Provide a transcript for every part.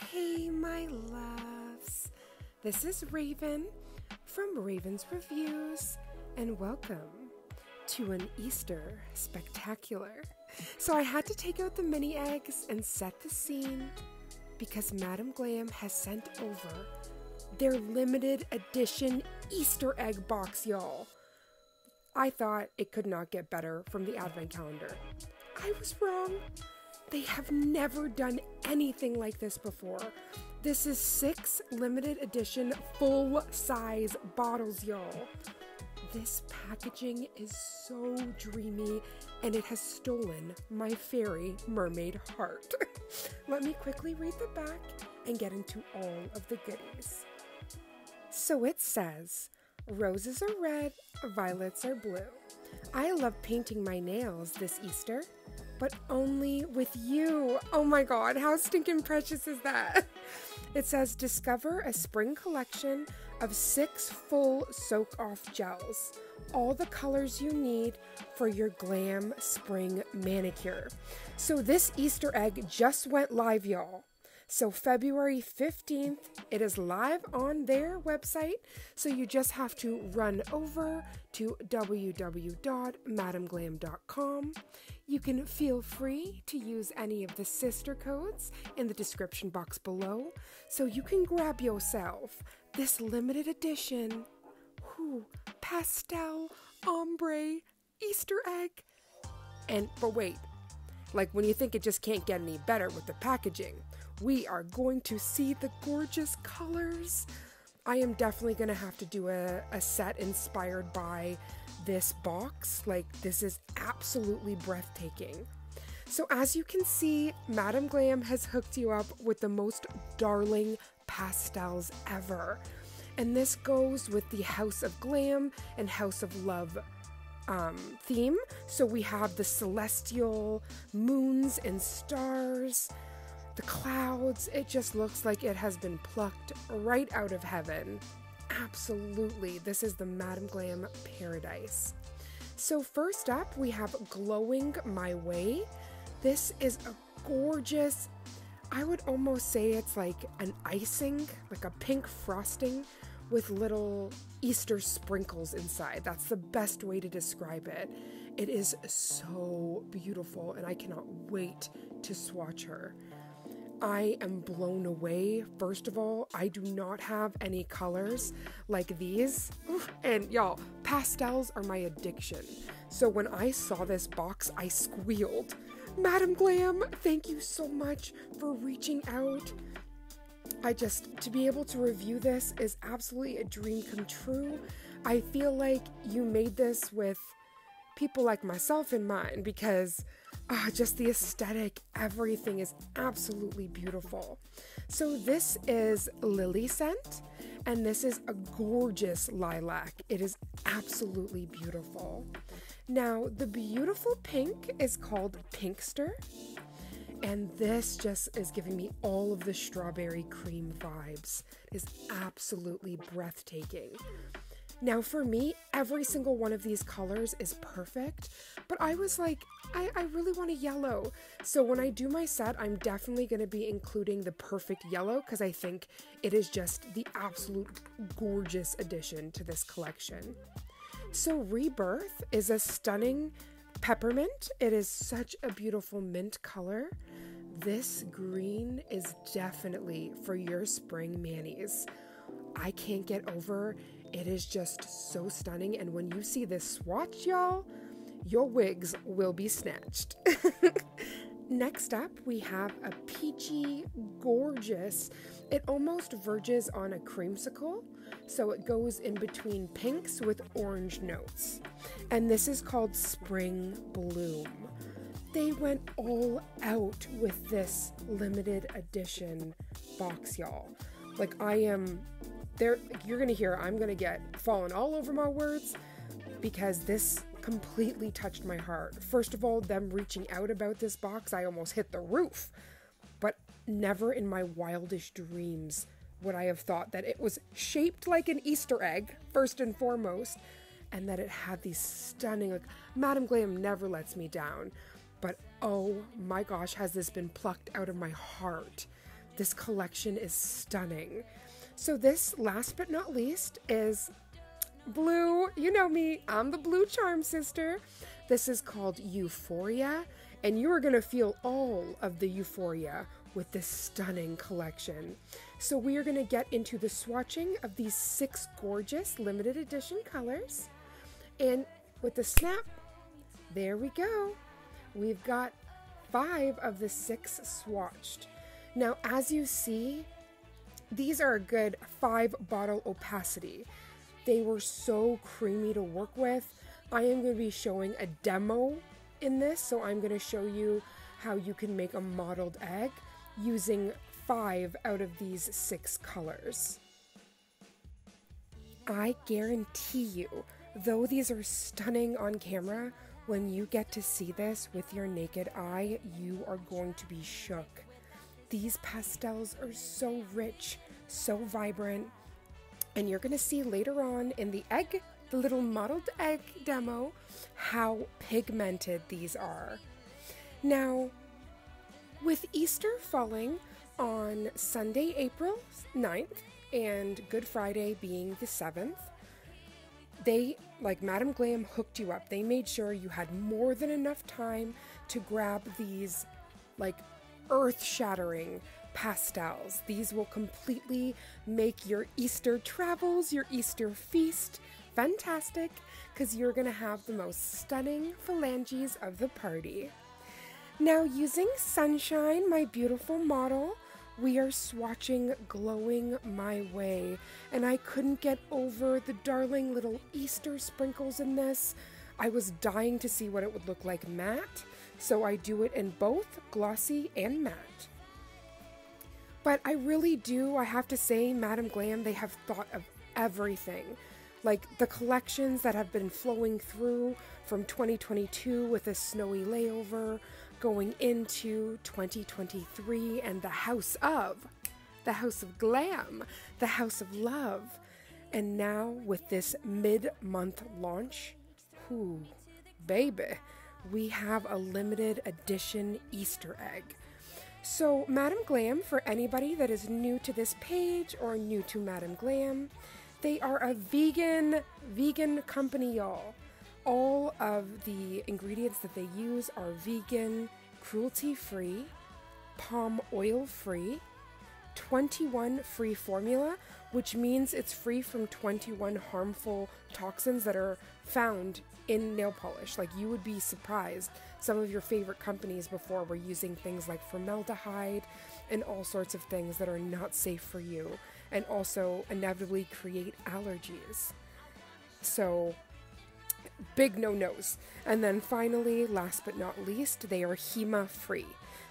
Hey, my loves. This is Raven from Raven's Reviews, and welcome to an Easter spectacular. So I had to take out the mini eggs and set the scene because Madam Glam has sent over their limited edition Easter egg box, y'all. I thought it could not get better from the advent calendar. I was wrong. They have never done anything like this before. This is 6 limited edition full-size bottles, y'all. This packaging is so dreamy, and it has stolen my fairy mermaid heart. Let me quickly read the back and get into all of the goodies. So it says, roses are red, violets are blue. I love painting my nails this Easter, but only with you. Oh my God, how stinking precious is that? It says, discover a spring collection of 6 full soak-off gels. All the colors you need for your glam spring manicure. So this Easter egg just went live, y'all. So February 15th, it is live on their website. So you just have to run over to www.madamglam.com. You can feel free to use any of the sister codes in the description box below. So you can grab yourself this limited edition pastel ombre Easter egg. But wait, like when you think it just can't get any better with the packaging, we are going to see the gorgeous colors. I am definitely going to have to do a set inspired by this box. Like, this is absolutely breathtaking. So as you can see, Madam Glam has hooked you up with the most darling pastels ever. And this goes with the House of Glam and House of Love theme. So we have the celestial moons and stars, the clouds. It just looks like it has been plucked right out of heaven. Absolutely, this is the Madam Glam paradise. So first up, we have Glowing My Way. This is a gorgeous, I would almost say it's like an icing, like a pink frosting with little Easter sprinkles inside. That's the best way to describe it. It is so beautiful, and I cannot wait to swatch her. I am blown away. First of all, I do not have any colors like these. And y'all, pastels are my addiction. So when I saw this box, I squealed. Madam Glam, thank you so much for reaching out. To be able to review this is absolutely a dream come true. I feel like you made this with people like myself in mind because just the aesthetic, everything is absolutely beautiful. So this is Lily Scent, and this is a gorgeous lilac. It is absolutely beautiful. Now, the beautiful pink is called Pinkster, and this just is giving me all of the strawberry cream vibes. It is absolutely breathtaking. Now for me, every single one of these colors is perfect, but I was like, I really want a yellow. So when I do my set, I'm definitely going to be including the perfect yellow because I think it is just the absolute gorgeous addition to this collection. So Rebirth is a stunning peppermint. It is such a beautiful mint color. This green is definitely for your spring manis. I can't get over. It is just so stunning, and when you see this swatch, y'all, your wigs will be snatched. Next up, we have a peachy, gorgeous, it almost verges on a creamsicle, so it goes in between pinks with orange notes. And this is called Spring Bloom. They went all out with this limited edition box, y'all. Like, you're gonna hear I'm gonna get falling all over my words because this completely touched my heart. First of all, them reaching out about this box, I almost hit the roof. But never in my wildest dreams would I have thought that it was shaped like an Easter egg, first and foremost, and that it had these stunning, like, Madam Glam never lets me down. But oh my gosh, has this been plucked out of my heart. This collection is stunning. So this, last but not least, is blue. You know me, I'm the blue charm sister. This is called Euphoria, and you are going to feel all of the euphoria with this stunning collection. So we are going to get into the swatching of these 6 gorgeous limited edition colors. And with the snap, there we go. We've got 5 of the 6 swatched. Now, as you see, these are a good 5 bottle opacity. They were so creamy to work with. I am going to be showing a demo in this, so I'm going to show you how you can make a mottled egg using 5 out of these 6 colors. I guarantee you, though these are stunning on camera, when you get to see this with your naked eye, you are going to be shook. These pastels are so rich, so vibrant, and you're going to see later on in the little mottled egg demo, how pigmented these are. Now, with Easter falling on Sunday, April 9th, and Good Friday being the 7th, they, like Madam Glam, hooked you up. They made sure you had more than enough time to grab these, like, earth-shattering pastels. These will completely make your Easter travels, your Easter feast, fantastic, because you're going to have the most stunning phalanges of the party. Now, using Sunshine, my beautiful model, we are swatching Glowing My Way, and I couldn't get over the darling little Easter sprinkles in this. I was dying to see what it would look like matte, so I do it in both glossy and matte. But I really do, I have to say, Madam Glam, they have thought of everything. Like the collections that have been flowing through from 2022 with a snowy layover, going into 2023 and the House of Glam, the House of Love. And now with this mid-month launch, ooh, baby, we have a limited edition Easter egg. So Madam Glam, for anybody that is new to this page or new to Madam Glam, they are a vegan company, y'all. All of the ingredients that they use are vegan, cruelty-free, palm oil-free, 21 free formula, which means it's free from 21 harmful toxins that are found in nail polish. Like, you would be surprised. Some of your favorite companies before were using things like formaldehyde and all sorts of things that are not safe for you and also inevitably create allergies. So, big no-nos. And then finally, last but not least, they are HEMA free.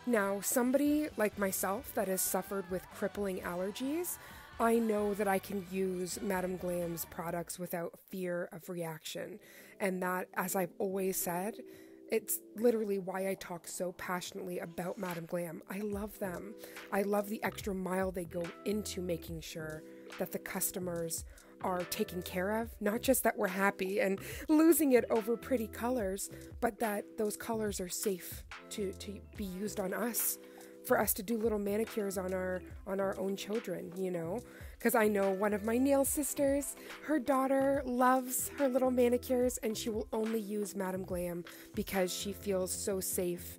Now, somebody like myself that has suffered with crippling allergies, I know that I can use Madam Glam's products without fear of reaction. And that, as I've always said, it's literally why I talk so passionately about Madam Glam. I love them. I love the extra mile they go into making sure that the customers are taken care of. Not just that we're happy and losing it over pretty colors, but that those colors are safe to be used on us, for us to do little manicures on our own children, you know? Because I know one of my nail sisters, her daughter loves her little manicures, and she will only use Madam Glam because she feels so safe,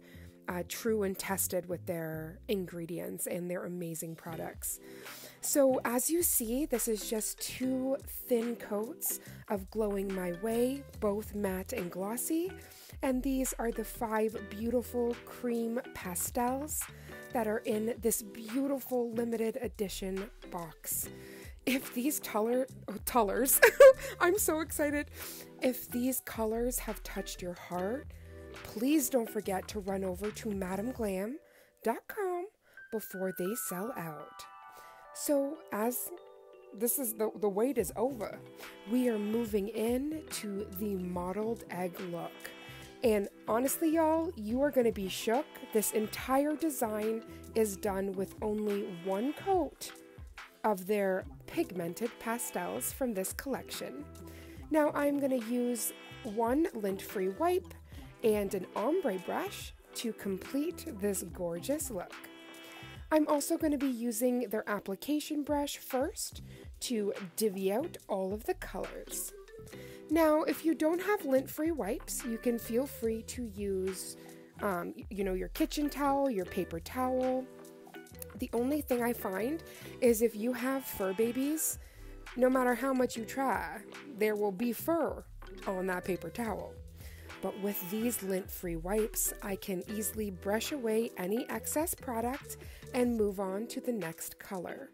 true and tested with their ingredients and their amazing products. So as you see, this is just 2 thin coats of Glowing My Way, both matte and glossy. And these are the 5 beautiful cream pastels that are in this beautiful limited edition box. If these colors, I'm so excited. If these colors have touched your heart, please don't forget to run over to madamglam.com before they sell out. So as this is the wait is over, we are moving in to the mottled egg look. And honestly, y'all, you are going to be shook. This entire design is done with only 1 coat of their pigmented pastels from this collection. Now I'm going to use 1 lint-free wipe and an ombre brush to complete this gorgeous look. I'm also going to be using their application brush first to divvy out all of the colors. Now, if you don't have lint-free wipes, you can feel free to use, your kitchen towel, your paper towel. The only thing I find is if you have fur babies, no matter how much you try, there will be fur on that paper towel. But with these lint-free wipes, I can easily brush away any excess product and move on to the next color.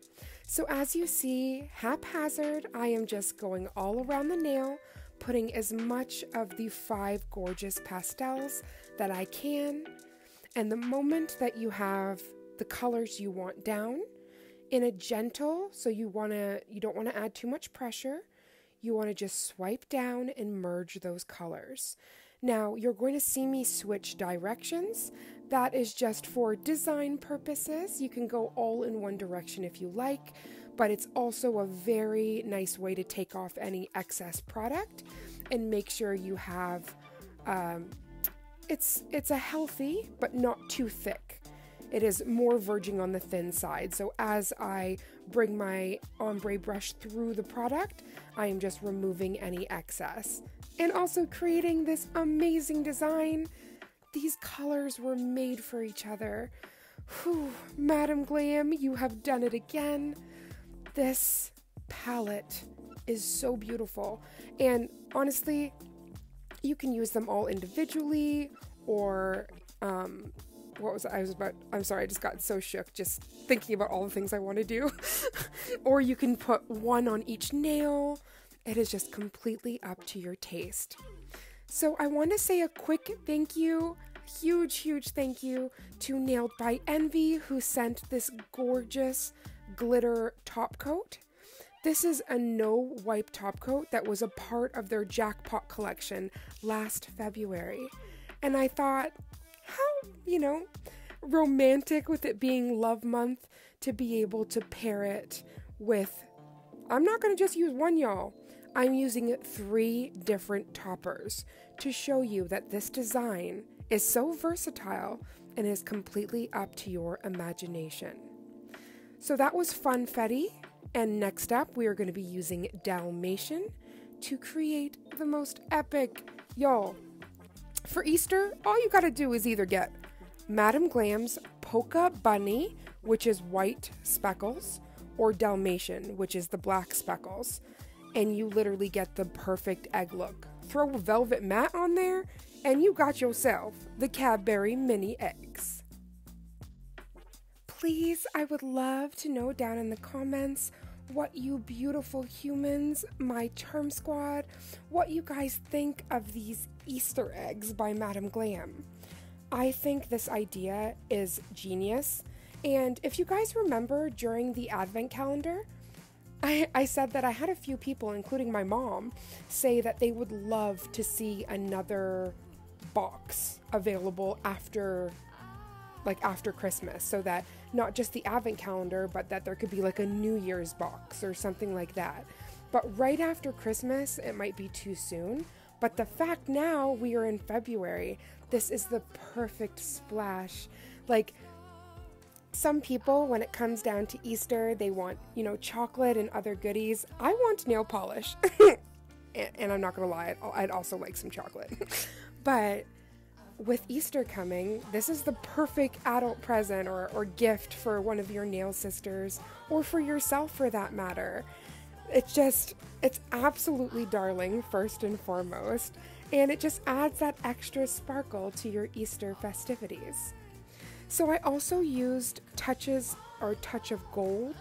So as you see, haphazard, I am just going all around the nail, putting as much of the 5 gorgeous pastels that I can. And the moment that you have the colors you want down, in a gentle, so you don't want to add too much pressure, you want to just swipe down and merge those colors. Now, you're going to see me switch directions. That is just for design purposes. You can go all in one direction if you like, but it's also a very nice way to take off any excess product and make sure you have, it's a healthy, but not too thick. It is more verging on the thin side. So as I bring my ombre brush through the product, I am just removing any excess. And also creating this amazing design. These colors were made for each other. Whew, Madam Glam, you have done it again. This palette is so beautiful. And honestly, you can use them all individually or, I'm sorry, I just got so shook just thinking about all the things I want to do. Or you can put one on each nail. It is just completely up to your taste. So I want to say a quick thank you, huge thank you to Nailed by Envy, who sent this gorgeous glitter top coat. This is a no wipe top coat that was a part of their jackpot collection last February. And I thought, how, romantic with it being Love Month to be able to pair it with, I'm not going to just use one, y'all. I'm using 3 different toppers to show you that this design is so versatile and is completely up to your imagination. So that was Funfetti, and next up we are going to be using Dalmatian to create the most epic, y'all. For Easter, all you gotta do is either get Madam Glam's Polka Bunny, which is white speckles, or Dalmatian, which is the black speckles. And you literally get the perfect egg look. Throw a velvet mat on there, and you got yourself the Cadbury mini eggs. Please, I would love to know down in the comments what you beautiful humans, my charm squad, what you guys think of these Easter eggs by Madam Glam. I think this idea is genius. And if you guys remember during the advent calendar, I said that I had a few people, including my mom, say that they would love to see another box available after Christmas, so that not just the advent calendar, but that there could be like a New Year's box or something like that. But right after Christmas, it might be too soon. But the fact now we are in February, this is the perfect splash. Like, some people, when it comes down to Easter, they want, chocolate and other goodies. I want nail polish. and I'm not gonna lie, I'd also like some chocolate. But with Easter coming, this is the perfect adult present or gift for one of your nail sisters, or for yourself for that matter. It's absolutely darling, first and foremost, and it just adds that extra sparkle to your Easter festivities. So I also used Touch of Gold,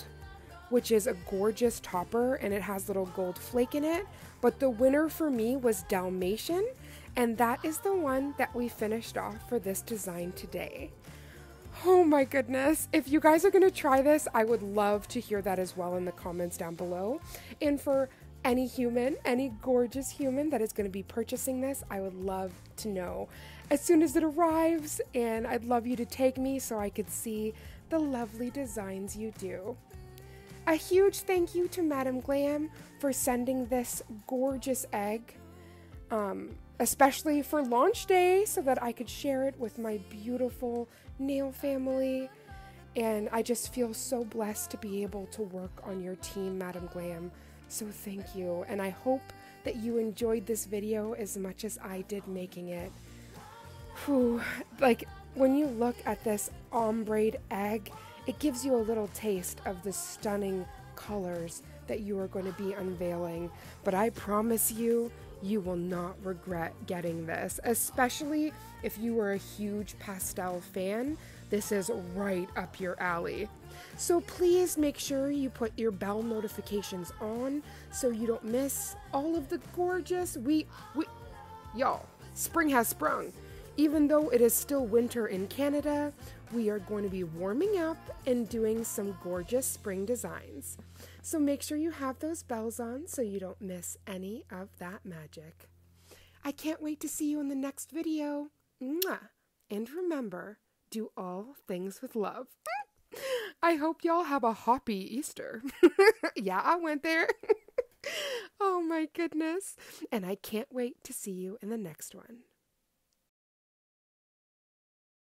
which is a gorgeous topper, and it has little gold flake in it. But the winner for me was Dalmatian, and that is the one that we finished off for this design today. Oh my goodness. If you guys are going to try this, I would love to hear that as well in the comments down below. And for any gorgeous human that is going to be purchasing this, I would love to know as soon as it arrives, and I'd love you to tag me so I could see the lovely designs you do. A huge thank you to Madam Glam for sending this gorgeous egg, especially for launch day, so that I could share it with my beautiful nail family. And I just feel so blessed to be able to work on your team, Madam Glam. So thank you. And I hope that you enjoyed this video as much as I did making it. Whew. Like, when you look at this ombre egg, it gives you a little taste of the stunning colors that you are going to be unveiling. But I promise you, you will not regret getting this, especially if you are a huge pastel fan. This is right up your alley. So please make sure you put your bell notifications on so you don't miss all of the gorgeous, y'all, spring has sprung. Even though it is still winter in Canada, we are going to be warming up and doing some gorgeous spring designs. So make sure you have those bells on so you don't miss any of that magic. I can't wait to see you in the next video. Mwah! And remember, do all things with love. I hope y'all have a happy Easter. Yeah, I went there. Oh my goodness. And I can't wait to see you in the next one.